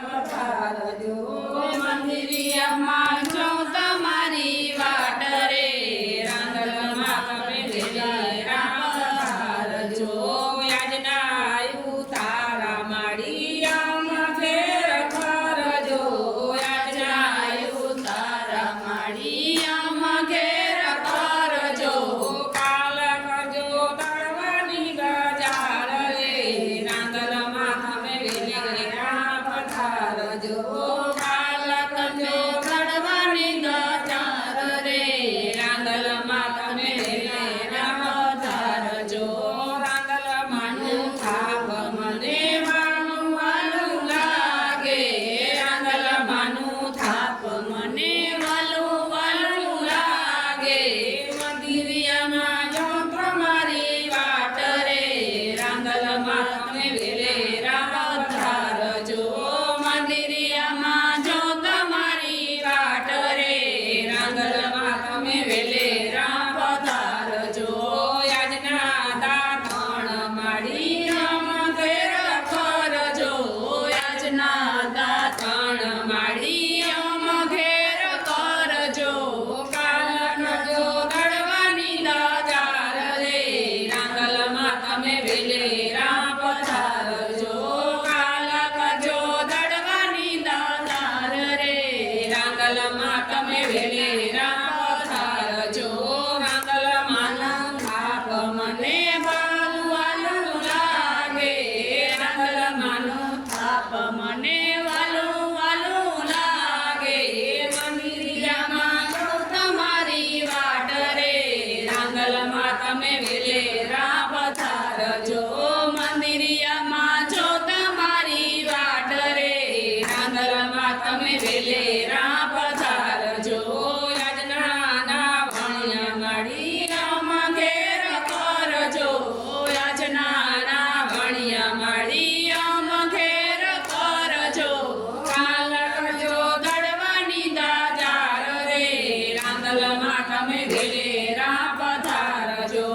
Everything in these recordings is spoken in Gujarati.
પધારજો મંદિરિયામાં જો તમારી વાટ રે રાંદલમાં તમે વેલેરા પધારજો આજના ઉતારા માળિયામાં ફેર કરજો આજના ઉતારા માળિયામાં ઘેર કરજો કાલ કરજો તળવાની ગજાર રે રાંદલમાં તમે વેલેરા પધારજો કાલ કરજો તળવાની ગજાર રે રાંદલમાં તમે વેલેરા પધારજો રાંદલમાંનું થાપ મને વાલું વાલું લાગે રાંદલમાંનું થાપ મને વાલું વાલું લાગે મંદિરિયામાં જો તમારી વાટ રે રાંદલમાં તમે વેલેરા પધારજો મંદિરિયામાં જો તમારી વાટ રે રાંદલમાં તમે વેલેરા પધારજો આજના દાતણ માળિયામાં ઘેર કરજો આજના દાતણ માળિયામાં ઘેર કરજો કાલ કરજો દળવાની દાજાર રે રાંદલમાં તમે વેલેરા પધારજો કાલ કરજો દળવાની દાજાર રે રાંદલમાં તમે વેલેરા પધારજો રાંદલમાંનું થાપ મને વાલું વાલું લાગે રાંદલમાંનું થાપ મને વાલું વાલું લાગે મંદિરિયામાં જો તમારી વાટ રે રાંદલમાં તમે વેલેરા પધારજો મંદિરિયામાં જો તમારી વાટ રે રાંદલમાં તમે વેલેરા પધારજો આજના નાવણિયા માળિયામાં ઘેર કરજો આજના નાવણિયા માળિયામાં ઘેર કરજો કાલ કરજો દળવાની દાજાર રે રાંદલમાં તમે વેલેરા પધારજો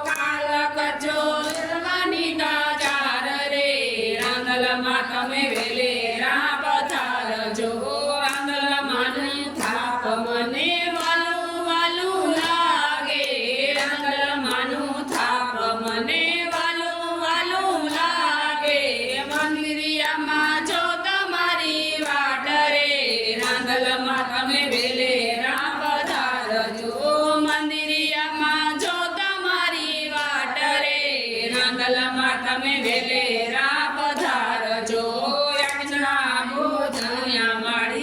કાલ કરજો દળવાની દાજાર રે રાંદલમાં તમે વેલેરા પધારજો રાંદલમાંનું થાપ મને વાલું વાલું લાગે રાંદલમાંનું થાપ મને વાલું વાલું લાગે મંદિરિયામાં જો તમારી વાટ રે રાંદલમાં તમે વેલેરા પધારજો મંદિરિયામાં જો તમારી વાટ રે રાંદલમાં તમે વેલેરા પધારજો આજના ભોજનિયા માળી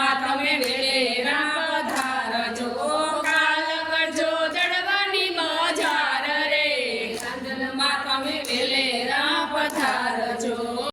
માં તમે